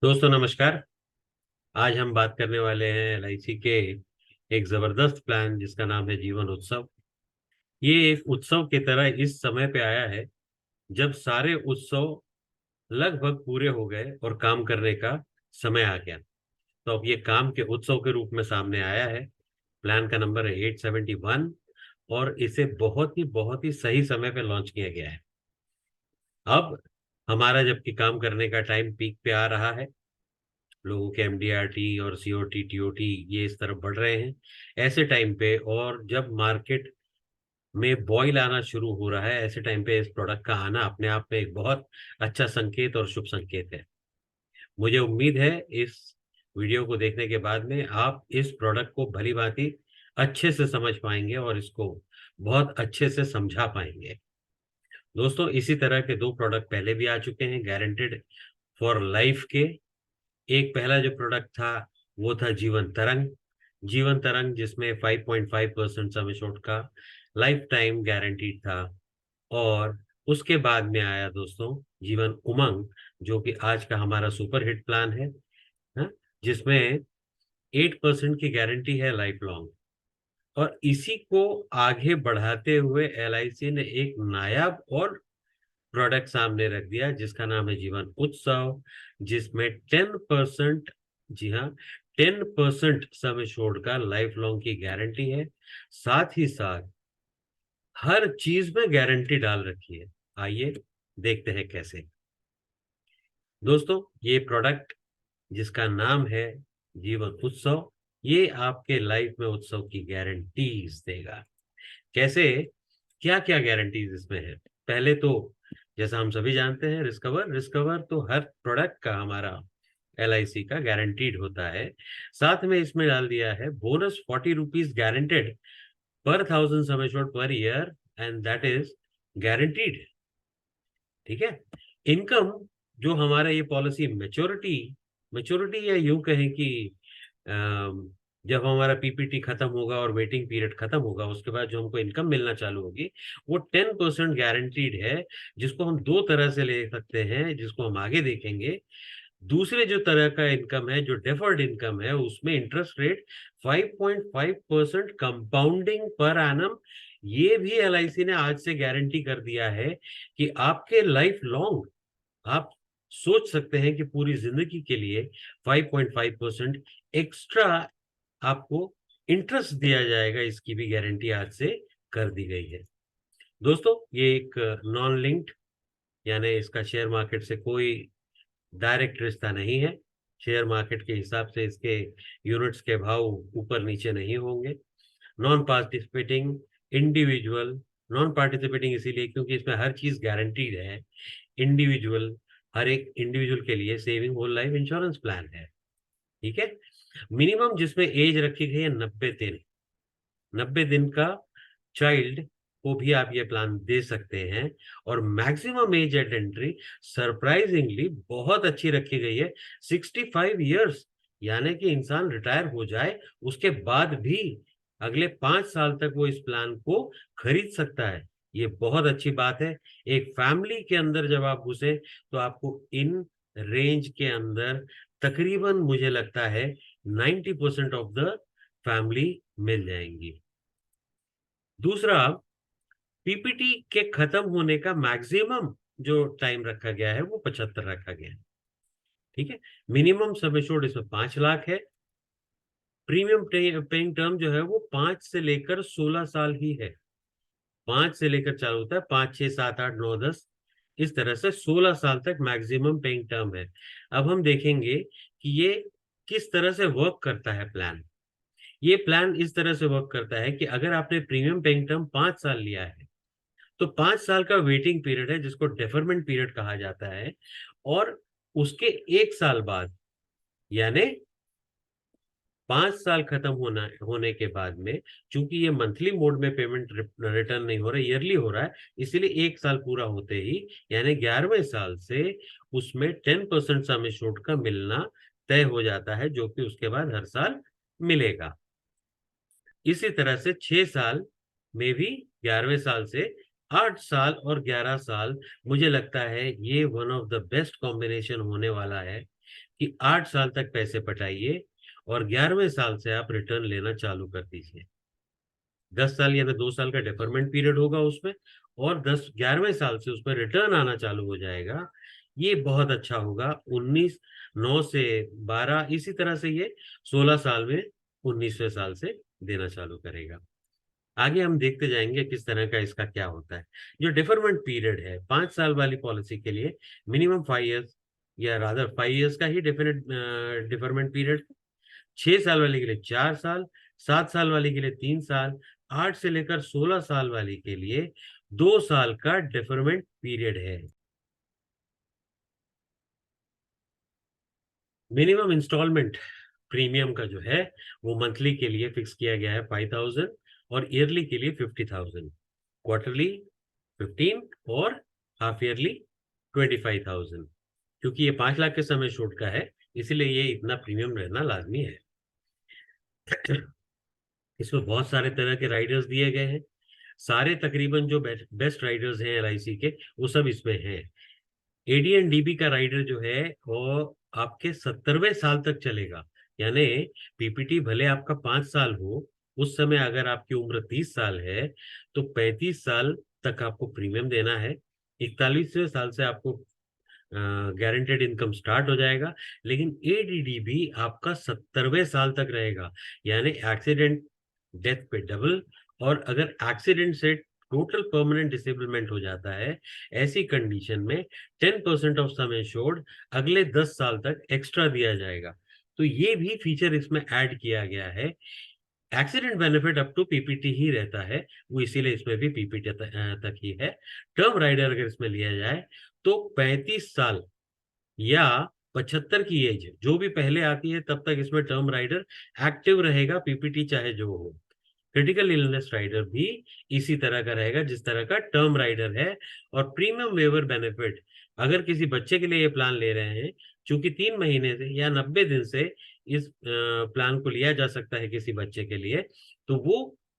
दोस्तों नमस्कार। आज हम बात करने वाले हैं एलआईसी के एक जबरदस्त प्लान जिसका नाम है जीवन उत्सव। ये एक उत्सव की तरह इस समय पे आया है जब सारे उत्सव लगभग पूरे हो गए और काम करने का समय आ गया। तो अब ये काम के उत्सव के रूप में सामने आया है। प्लान का नंबर है 871 और इसे बहुत ही सही समय पे लॉन्च किया गया है। अब हमारा जबकि काम करने का टाइम पीक पे आ रहा है, लोगों के एमडीआरटी और सीओटी टीओटी ये इस तरफ बढ़ रहे हैं ऐसे टाइम पे, और जब मार्केट में बॉयल आना शुरू हो रहा है ऐसे टाइम पे इस प्रोडक्ट का आना अपने आप में एक बहुत अच्छा संकेत और शुभ संकेत है। मुझे उम्मीद है इस वीडियो को देखने के बाद में आप इस प्रोडक्ट को भली भांति अच्छे से समझ पाएंगे और इसको बहुत अच्छे से समझा पाएंगे। दोस्तों इसी तरह के दो प्रोडक्ट पहले भी आ चुके हैं गारंटेड फॉर लाइफ के। एक पहला जो प्रोडक्ट था वो था जीवन तरंग। जीवन तरंग जिसमें 5.5% सम एश्योर्ड का लाइफ टाइम गारंटीड था। और उसके बाद में आया दोस्तों जीवन उमंग, जो कि आज का हमारा सुपर हिट प्लान है, हाँ? जिसमें 8% की गारंटी है लाइफ लॉन्ग। और इसी को आगे बढ़ाते हुए एलआईसी ने एक नायाब और प्रोडक्ट सामने रख दिया जिसका नाम है जीवन उत्सव, जिसमें 10%, जी हाँ, 10% सम एश्योर्ड का लाइफ लॉन्ग की गारंटी है। साथ ही साथ हर चीज में गारंटी डाल रखी है। आइए देखते हैं कैसे। दोस्तों ये प्रोडक्ट जिसका नाम है जीवन उत्सव, ये आपके लाइफ में उत्सव की गारंटीज देगा। कैसे, क्या क्या गारंटीज इसमें है? पहले तो जैसा हम सभी जानते हैं, रिस्कवर रिस्कवर तो हर प्रोडक्ट का हमारा एलआईसी का गारंटीड होता है। साथ में इसमें डाल दिया है बोनस 40 रुपीज गारंटेड पर 1000 sum assured per year, and that is guaranteed. ठीक है। इनकम जो हमारा ये पॉलिसी मेच्योरिटी मेच्योरिटी या यूं कहें कि अम, जब हमारा पीपीटी खत्म होगा और वेटिंग पीरियड खत्म होगा उसके बाद जो हमको इनकम मिलना चालू होगी वो 10% गारंटीड है, जिसको हम दो तरह से ले सकते हैं जिसको हम आगे देखेंगे। दूसरे जो तरह का इनकम है जो डेफर्ड इनकम है उसमें interest rate 5.5% compounding per annum. ये भी एलआईसी ने आज से गारंटी कर दिया है कि आपके लाइफ लॉन्ग आप सोच सकते हैं कि पूरी जिंदगी के लिए 5.5% एक्स्ट्रा आपको इंटरेस्ट दिया जाएगा। इसकी भी गारंटी आज से कर दी गई है। दोस्तों ये एक नॉन लिंक्ड, यानी इसका शेयर मार्केट से कोई डायरेक्ट रिश्ता नहीं है। शेयर मार्केट के हिसाब से इसके यूनिट्स के भाव ऊपर नीचे नहीं होंगे। Non participating individual, non participating इसीलिए क्योंकि इसमें हर चीज गारंटीड है। इंडिविजुअल, हर एक इंडिविजुअल के लिए saving whole life insurance plan है। ठीक है। मिनिमम जिसमें एज रखी गई है 90 दिन। 90 दिन का चाइल्ड को भी आप ये प्लान दे सकते हैं। और maximum age eight entry surprisingly बहुत अच्छी रखी गई है, 65 ईयर्स। यानी कि इंसान रिटायर हो जाए उसके बाद भी अगले 5 साल तक वो इस प्लान को खरीद सकता है। ये बहुत अच्छी बात है। एक फैमिली के अंदर जब आप घुसे तो आपको इन रेंज के अंदर तकरीबन मुझे लगता है 90% ऑफ द फैमिली मिल जाएंगी। दूसरा, पीपीटी के खत्म होने का मैक्सिमम जो टाइम रखा गया है वो 75 रखा गया है। ठीक है। मिनिमम सम एश्योर्ड इसमें 5 लाख है। प्रीमियम पेइंग टर्म जो है वो 5 से लेकर 16 साल ही है। 5 से लेकर चालू होता है, 5, 6, 7, 8, 9, 10, इस तरह से 16 साल तक मैक्सिमम पेइंग टर्म है। अब हम देखेंगे कि ये किस तरह से वर्क करता है प्लान। ये प्लान इस तरह से वर्क करता है कि अगर आपने प्रीमियम पेइंग टर्म 5 साल लिया है तो 5 साल का वेटिंग पीरियड है जिसको डेफरमेंट पीरियड कहा जाता है। और उसके 1 साल बाद, यानी 5 साल खत्म होने के बाद में, चूंकि ये मंथली मोड में पेमेंट रिटर्न नहीं हो रहा, ईयरली हो रहा है, इसीलिए 1 साल पूरा होते ही यानी 11वें साल से उसमें 10% सम एश्योर्ड का मिलना तय हो जाता है, जो कि उसके बाद हर साल मिलेगा। इसी तरह से 6 साल में भी, 11वें साल से 8 साल और 11 साल, मुझे लगता है ये one of the best combination होने वाला है। कि 8 साल तक पैसे पटाइए और 11वें साल से आप रिटर्न लेना चालू कर दीजिए। 10 साल यानी 2 साल का डेफरमेंट पीरियड होगा उसमें, और 11वें साल से उसमें रिटर्न आना चालू हो जाएगा। ये बहुत अच्छा होगा। 19 9 से 12, इसी तरह से ये 16 साल में 19वें साल से देना चालू करेगा। आगे हम देखते जाएंगे किस तरह का इसका क्या होता है। जो डिफरमेंट पीरियड है 5 साल वाली पॉलिसी के लिए मिनिमम 5 इयर्स, या रादर 5 इयर्स का ही डेफिनेट डिफरमेंट पीरियड। 6 साल वाले के लिए 4 साल, 7 साल वाले के लिए 3 साल, 8 से लेकर 16 साल वाले के लिए 2 साल का डिफरमेंट पीरियड है। मिनिमम इंस्टॉलमेंट प्रीमियम का जो है वो मंथली के लिए फिक्स किया गया है 5,000, और ईयरली के लिए 50,000, क्वार्टरली 15, और हाफ ईयरली 25,000। क्योंकि ये 5 लाख के समय शूट का है, इसीलिए ये इतना प्रीमियम रहना लाजमी है। इसमें बहुत सारे तरह के राइडर्स दिए गए हैं। सारे तकरीबन जो बेस्ट राइडर्स हैं एलआईसी के, वो सब इसमें हैं। एडीएन डीबी का राइडर जो है वो आपके 70वें साल तक चलेगा। यानी पीपीटी भले आपका 5 साल हो, उस समय अगर आपकी उम्र 30 साल है तो 35 साल तक आपको प्रीमियम देना है। 41वें साल से आपको गारंटेड इनकम स्टार्ट हो जाएगा। लेकिन एडीडी भी आपका 70वें साल तक रहेगा, यानी एक्सीडेंट डेथ पे डबल। और अगर एक्सीडेंट से टोटल परमानेंट डिसेबलमेंट हो जाता है, ऐसी कंडीशन में 10% ऑफ सम एश्योर्ड अगले 10 साल तक एक्स्ट्रा दिया जाएगा। तो ये भी फीचर इसमें ऐड किया गया है। Accident benefit up to PPT ही रहता है, वो इसीलिए इसमें भी पीपीटी तक ही है। टर्म राइडर अगर इसमें लिया जाए तो 35 साल या 75 की एज जो भी पहले आती है तब तक इसमें टर्म राइडर एक्टिव रहेगा, पीपीटी चाहे जो हो। क्रिटिकल इलनेस राइडर भी इसी तरह का रहेगा जिस तरह का टर्म राइडर है। और प्रीमियम वेवर बेनिफिट, अगर किसी बच्चे के लिए ये प्लान ले रहे हैं, चूंकि 3 महीने से या 90 दिन से इस प्लान को लिया जा सकता है किसी बच्चे के लिए, तो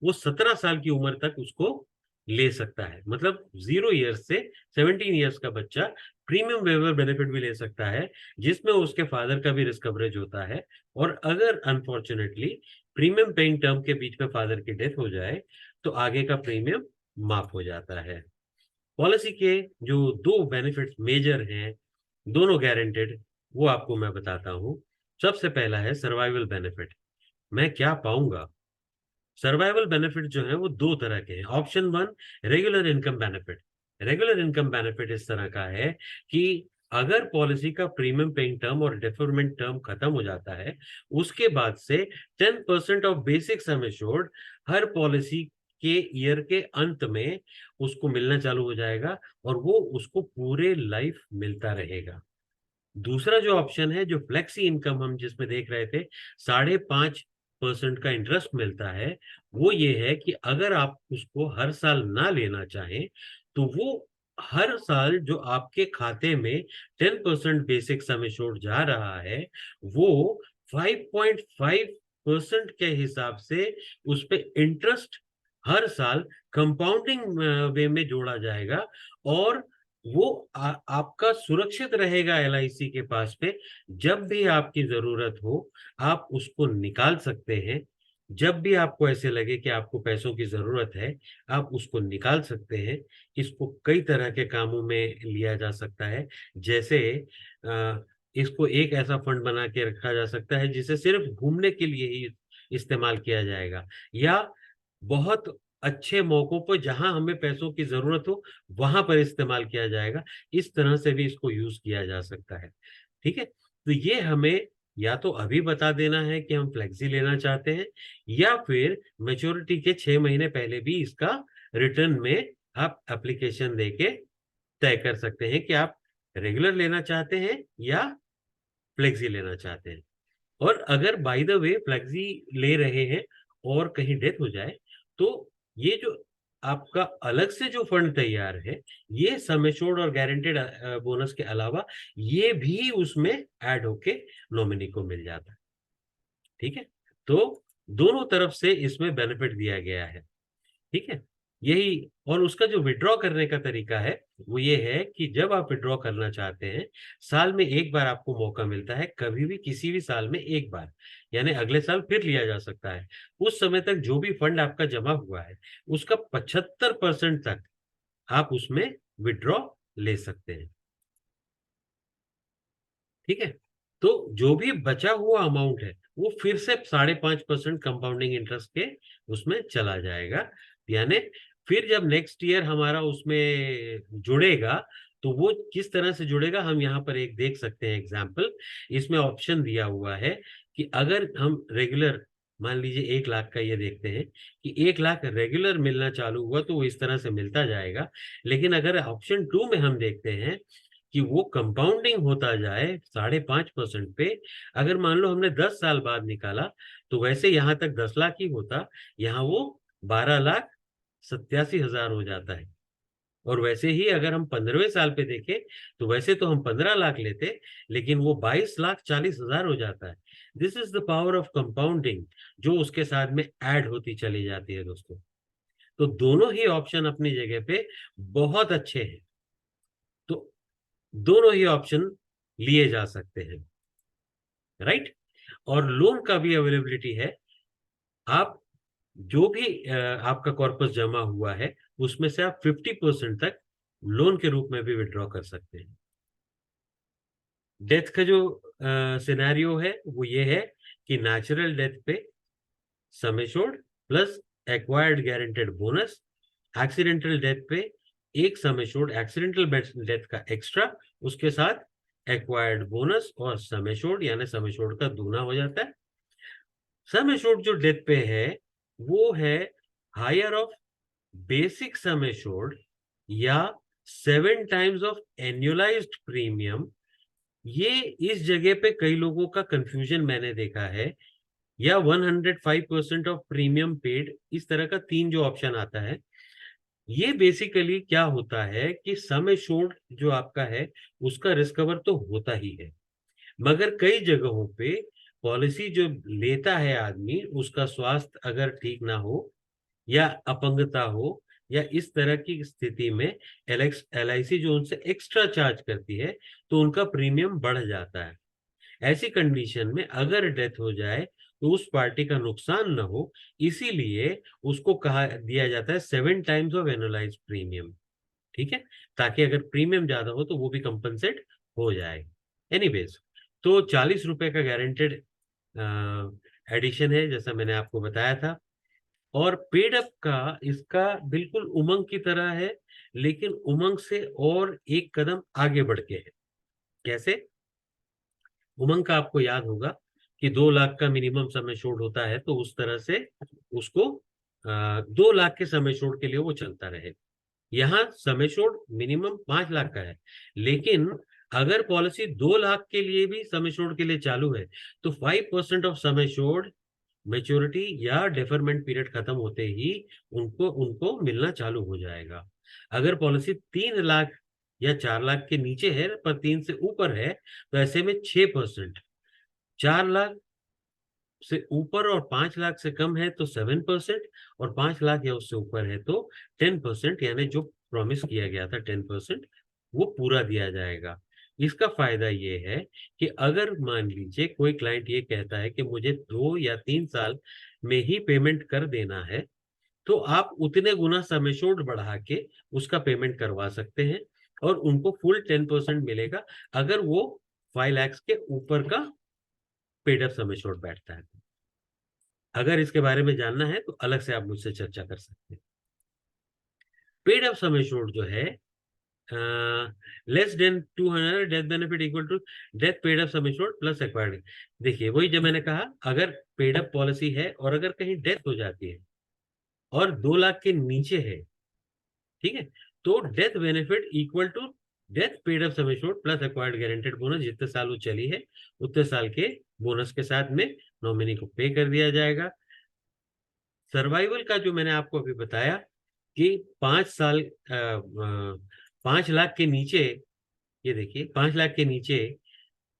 वो 17 साल की उम्र तक उसको ले सकता है। मतलब 0 ईयर्स से 17 ईयर्स का बच्चा प्रीमियम वेवर बेनिफिट भी ले सकता है, जिसमें उसके फादर का भी रिस्क कवरेज होता है। और अगर अनफॉर्चुनेटली प्रीमियम पेइंग टर्म के बीच में फादर की डेथ हो जाए तो आगे का प्रीमियम माफ हो जाता है। पॉलिसी के जो दो बेनिफिट्स मेजर हैं, दोनों गारंटेड, वो आपको मैं बताता हूं। सबसे पहला है सर्वाइवल बेनिफिट। मैं क्या पाऊंगा? सर्वाइवल बेनिफिट जो है वो दो तरह के हैं। Option one, regular income benefit. Regular income benefit इस तरह का है कि अगर पॉलिसी का प्रीमियम पेइंग टर्म और डेफरमेंट टर्म खत्म हो जाता है, उसके बाद से 10% of basic sum assured her policy के ईयर के अंत में उसको मिलना चालू हो जाएगा, और वो उसको पूरे लाइफ मिलता रहेगा। दूसरा जो ऑप्शन है, जो फ्लेक्सी इनकम हम जिसमें देख रहे थे, 5.5% का इंटरेस्ट मिलता है, वो ये है कि अगर आप उसको हर साल ना लेना चाहें तो वो हर साल जो आपके खाते में 10% बेसिक सम एश्योर्ड जा रहा है, वो 5.5% के हिसाब से उस पे इंटरेस्ट हर साल कंपाउंडिंग वे में जोड़ा जाएगा। और वो आपका सुरक्षित रहेगा एलआईसी के पास पे। जब भी आपकी जरूरत हो आप उसको निकाल सकते हैं। जब भी आपको ऐसे लगे कि आपको पैसों की जरूरत है, आप उसको निकाल सकते हैं। इसको कई तरह के कामों में लिया जा सकता है। जैसे इसको एक ऐसा फंड बना के रखा जा सकता है जिसे सिर्फ घूमने के लिए ही इस्तेमाल किया जाएगा, या बहुत अच्छे मौकों पर जहां हमें पैसों की जरूरत हो वहां पर इस्तेमाल किया जाएगा। इस तरह से भी इसको यूज किया जा सकता है। ठीक है, तो ये हमें या तो अभी बता देना है कि हम फ्लेक्सी लेना चाहते हैं, या फिर मेच्योरिटी के 6 महीने पहले भी इसका रिटर्न में आप एप्लीकेशन देके तय कर सकते हैं कि आप रेगुलर लेना चाहते हैं या फ्लेक्सी लेना चाहते हैं। और अगर बाय द वे फ्लेक्सी ले रहे हैं और कहीं डेथ हो जाए, तो ये जो आपका अलग से जो फंड तैयार है, ये सम एश्योर्ड और गारंटेड बोनस के अलावा ये भी उसमें ऐड होके नॉमिनी को मिल जाता है। ठीक है, तो दोनों तरफ से इसमें बेनिफिट दिया गया है। ठीक है, यही। और उसका जो विड्रॉ करने का तरीका है वो ये है कि जब आप विड्रॉ करना चाहते हैं, साल में एक बार आपको मौका मिलता है, कभी भी किसी भी साल में एक बार, यानी अगले साल फिर लिया जा सकता है। उस समय तक जो भी फंड आपका जमा हुआ है उसका 75% तक आप उसमें विड्रॉ ले सकते हैं। ठीक है। तो जो भी बचा हुआ अमाउंट है वो फिर से 5.5% कंपाउंडिंग इंटरेस्ट के उसमें चला जाएगा। यानी फिर जब नेक्स्ट ईयर हमारा उसमें जुड़ेगा तो वो किस तरह से जुड़ेगा, हम यहाँ पर एक देख सकते हैं एग्जाम्पल। इसमें ऑप्शन दिया हुआ है कि अगर हम रेगुलर, मान लीजिए 1 लाख का ये देखते हैं कि 1 लाख रेगुलर मिलना चालू हुआ तो वो इस तरह से मिलता जाएगा। लेकिन अगर ऑप्शन 2 में हम देखते हैं कि वो कंपाउंडिंग होता जाए 5.5% पे, अगर मान लो हमने 10 साल बाद निकाला तो वैसे यहाँ तक 10 लाख ही होता, यहाँ वो 12,87,000 हो जाता है। और वैसे ही अगर हम 15वें साल पे देखें तो वैसे तो हम 15 लाख लेते, लेकिन वो 22,40,000 हो जाता है। This is the power of compounding, जो उसके साथ में ऐड होती चली जाती है दोस्तों। तो दोनों ही ऑप्शन अपनी जगह पे बहुत अच्छे हैं। तो दोनों ही ऑप्शन लिए जा सकते हैं, राइट। और लोन का भी अवेलेबिलिटी है। आप जो भी आपका कॉर्पस जमा हुआ है उसमें से आप 50% तक लोन के रूप में भी विड्रॉ कर सकते हैं। डेथ का जो सिनेरियो है वो ये है कि नेचुरल डेथ पे सम assured plus acquired guaranteed bonus, accidental death पे एक सम एश्योर्ड एक्सीडेंटल डेथ का एक्स्ट्रा, उसके साथ एक्वायर्ड बोनस और सम एश्योर्ड, यानी सम एश्योर्ड का दूना हो जाता है। सम एश्योर्ड जो डेथ पे है वो है higher of basic sum assured या 7 टाइम्स ऑफ एन्युलाइज्ड प्रीमियम। ये इस जगह पे कई लोगों का कंफ्यूजन मैंने देखा है। या 105% ऑफ प्रीमियम पेड, इस तरह का 3 जो ऑप्शन आता है। ये बेसिकली क्या होता है कि सम एश्योर्ड जो आपका है उसका रिस्क कवर तो होता ही है, मगर कई जगहों पे पॉलिसी जो लेता है आदमी, उसका स्वास्थ्य अगर ठीक ना हो या अपंगता हो या इस तरह की स्थिति में LIC जो उनसे एक्स्ट्रा चार्ज करती है तो उनका प्रीमियम बढ़ जाता है। ऐसी कंडीशन में अगर डेथ हो जाए तो उस पार्टी का नुकसान न हो, इसीलिए उसको कहा दिया जाता है 7 टाइम्स ऑफ एनुअलाइज प्रीमियम। ठीक है, ताकि अगर प्रीमियम ज्यादा हो तो वो भी कंपनसेट हो जाए। एनीवेज, तो 40 रुपए का गारंटेड एडिशन है जैसा मैंने आपको बताया था। और पेड अप का इसका बिल्कुल उमंग की तरह है, लेकिन उमंग से और एक कदम आगे बढ़ के है। कैसे? उमंग का आपको याद होगा कि 2 लाख का मिनिमम सम एश्योर्ड होता है, तो उस तरह से उसको 2 लाख के सम एश्योर्ड के लिए वो चलता रहे। यहाँ सम एश्योर्ड मिनिमम 5 लाख का है, लेकिन अगर पॉलिसी 2 लाख के लिए भी सम एश्योर्ड के लिए चालू है तो 5% ऑफ सम एश्योर्ड मेच्योरिटी या डेफरमेंट पीरियड खत्म होते ही उनको उनको मिलना चालू हो जाएगा। अगर पॉलिसी 3 लाख या 4 लाख के नीचे है पर 3 से ऊपर है तो ऐसे में 6%, 4 लाख से ऊपर और 5 लाख से कम है तो 7%, और 5 लाख या उससे ऊपर है तो 10%, यानी जो प्रॉमिस किया गया था 10% वो पूरा दिया जाएगा। इसका फायदा ये है कि अगर मान लीजिए कोई क्लाइंट ये कहता है कि मुझे 2 या 3 साल में ही पेमेंट कर देना है, तो आप उतने गुना सम एश्योर्ड बढ़ा के उसका पेमेंट करवा सकते हैं और उनको फुल 10% मिलेगा अगर वो 5 लाख के ऊपर का पेड अप सम एश्योर्ड बैठता है। अगर इसके बारे में जानना है तो अलग से आप मुझसे चर्चा कर सकते हैं। पेड अप सम एश्योर्ड जो है less than 200 death benefit equal to death paid up sum assured plus acquired. देखिए वही जो मैंने कहा, अगर पेड अप पॉलिसी है और अगर कहीं डेथ हो जाती है और 2 लाख के नीचे है, ठीक है, तो death benefit equal to death paid up sum assured plus acquired guaranteed bonus, जितने साल वो चली है उतने साल के बोनस के साथ में नॉमिनी को पे कर दिया जाएगा। सर्वाइवल का जो मैंने आपको अभी बताया कि 5 साल 5 लाख के नीचे, ये देखिए 5 लाख के नीचे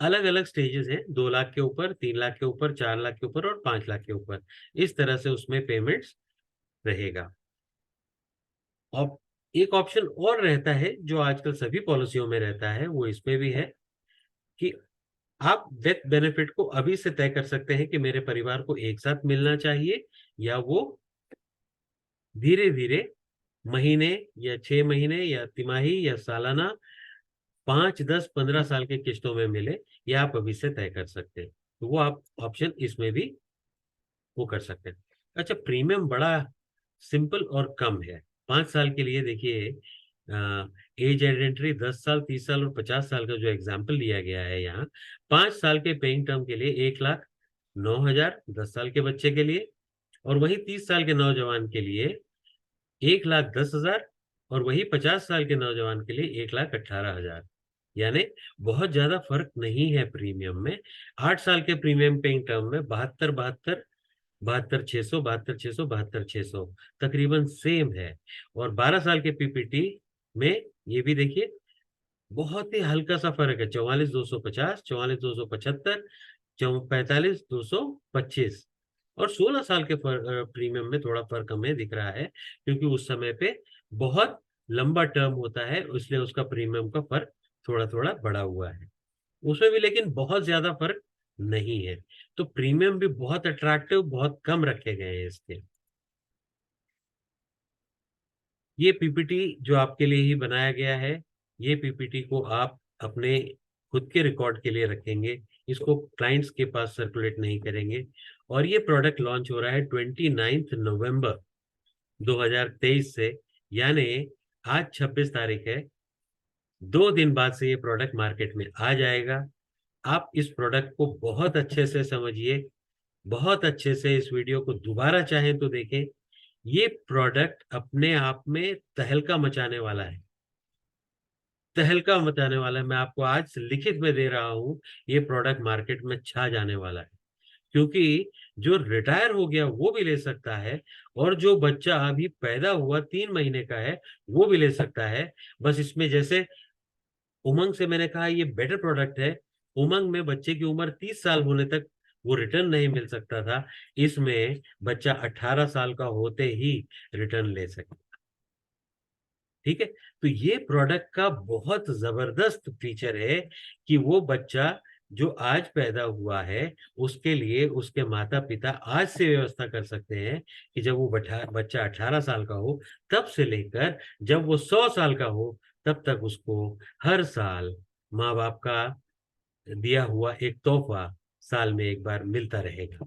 अलग अलग स्टेजेस हैं, 2 लाख के ऊपर, 3 लाख के ऊपर, 4 लाख के ऊपर और 5 लाख के ऊपर, इस तरह से उसमें पेमेंट्स रहेगा। और एक ऑप्शन और रहता है जो आजकल सभी पॉलिसियों में रहता है, वो इसमें भी है कि आप डेथ बेनिफिट को अभी से तय कर सकते हैं कि मेरे परिवार को एक साथ मिलना चाहिए, या वो धीरे धीरे महीने या 6 महीने या तिमाही या सालाना 5, 10, 15 साल के किस्तों में मिले, या आप अभी से तय कर सकते हैं। तो वो आप ऑप्शन इसमें भी वो कर सकते हैं। अच्छा, प्रीमियम बड़ा सिंपल और कम है। 5 साल के लिए देखिए, एज एडेंट्री 10 साल, 30 साल और 50 साल का जो एग्जाम्पल दिया गया है यहाँ, 5 साल के पेइंग टर्म के लिए 1,09,000 10 साल के बच्चे के लिए, और वही 30 साल के नौजवान के लिए 1,10,000, और वही 50 साल के नौजवान के लिए 1,18,000। यानी बहुत ज्यादा फर्क नहीं है प्रीमियम में। 8 साल के प्रीमियम पेइंग टर्म में 72, 72, 72, 600, 72, 600 तकरीबन सेम है। और 12 साल के पीपीटी में ये भी देखिए बहुत ही हल्का सा फर्क है, 44,250, 44,275, 45,225। और 16 साल के प्रीमियम में थोड़ा फर्क हमें दिख रहा है, क्योंकि उस समय पे बहुत लंबा टर्म होता है, इसलिए उसका प्रीमियम का फर्क थोड़ा थोड़ा बढ़ा हुआ है उसमें भी, लेकिन बहुत ज्यादा फर्क नहीं है। तो प्रीमियम भी बहुत अट्रैक्टिव, बहुत कम रखे गए हैं इसके। ये पीपीटी जो आपके लिए ही बनाया गया है, ये पीपीटी को आप अपने खुद के रिकॉर्ड के लिए रखेंगे, इसको क्लाइंट्स के पास सर्कुलेट नहीं करेंगे। और ये प्रोडक्ट लॉन्च हो रहा है 29 नवंबर 2023 से, यानी आज 26 तारीख है। 2 दिन बाद से ये प्रोडक्ट मार्केट में आ जाएगा। आप इस प्रोडक्ट को बहुत अच्छे से समझिए, बहुत अच्छे से इस वीडियो को दोबारा चाहें तो देखें। ये प्रोडक्ट अपने आप में तहलका मचाने वाला है, तहलका मचाने वाला है। मैं आपको आज लिखित में दे रहा हूं, ये प्रोडक्ट मार्केट में छा जाने वाला है। क्योंकि जो रिटायर हो गया वो भी ले सकता है, और जो बच्चा अभी पैदा हुआ 3 महीने का है वो भी ले सकता है। बस इसमें जैसे उमंग से मैंने कहा ये बेटर प्रोडक्ट है, उमंग में बच्चे की उम्र 30 साल होने तक वो रिटर्न नहीं मिल सकता था, इसमें बच्चा 18 साल का होते ही रिटर्न ले सकता। ठीक है, तो ये प्रोडक्ट का बहुत जबरदस्त फीचर है कि वो बच्चा जो आज पैदा हुआ है उसके लिए उसके माता पिता आज से व्यवस्था कर सकते हैं कि जब वो बच्चा 18 साल का हो, तब से लेकर जब वो 100 साल का हो, तब तक उसको हर साल माँ बाप का दिया हुआ एक तोहफा साल में एक बार मिलता रहेगा।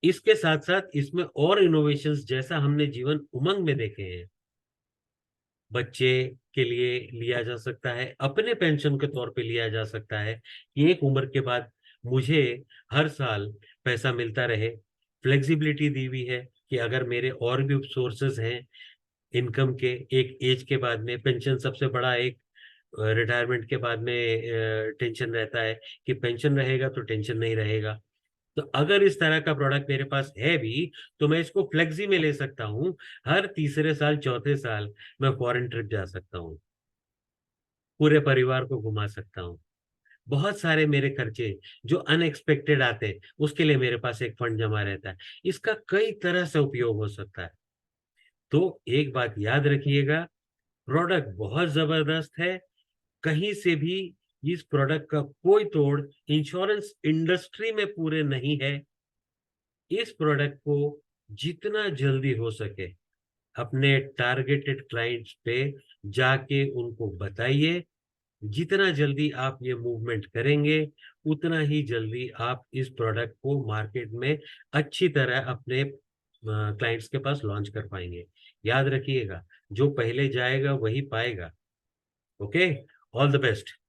इसके साथ साथ इसमें और इनोवेशंस, जैसा हमने जीवन उमंग में देखे हैं, बच्चे के लिए लिया जा सकता है, अपने पेंशन के तौर पे लिया जा सकता है कि एक उम्र के बाद मुझे हर साल पैसा मिलता रहे। फ्लेक्सिबिलिटी दी हुई है कि अगर मेरे और भी सोर्सेज हैं इनकम के, एक एज के बाद में पेंशन सबसे बड़ा एक रिटायरमेंट के बाद में टेंशन रहता है कि पेंशन रहेगा तो टेंशन नहीं रहेगा। तो अगर इस तरह का प्रोडक्ट मेरे पास है भी, तो मैं इसको फ्लेक्सी में ले सकता हूँ। हर तीसरे साल, चौथे साल मैं फॉरेन ट्रिप जा सकता हूँ, पूरे परिवार को घुमा सकता हूँ। बहुत सारे मेरे खर्चे जो अनएक्सपेक्टेड आते हैं उसके लिए मेरे पास एक फंड जमा रहता है। इसका कई तरह से उपयोग हो सकता है। तो एक बात याद रखिएगा, प्रोडक्ट बहुत जबरदस्त है, कहीं से भी इस प्रोडक्ट का कोई तोड़ इंश्योरेंस इंडस्ट्री में पूरे नहीं है। इस प्रोडक्ट को जितना जल्दी हो सके अपने टारगेटेड क्लाइंट्स पे जाके उनको बताइए। जितना जल्दी आप ये मूवमेंट करेंगे, उतना ही जल्दी आप इस प्रोडक्ट को मार्केट में अच्छी तरह अपने क्लाइंट्स के पास लॉन्च कर पाएंगे। याद रखिएगा, जो पहले जाएगा वही पाएगा। Okay, all the best.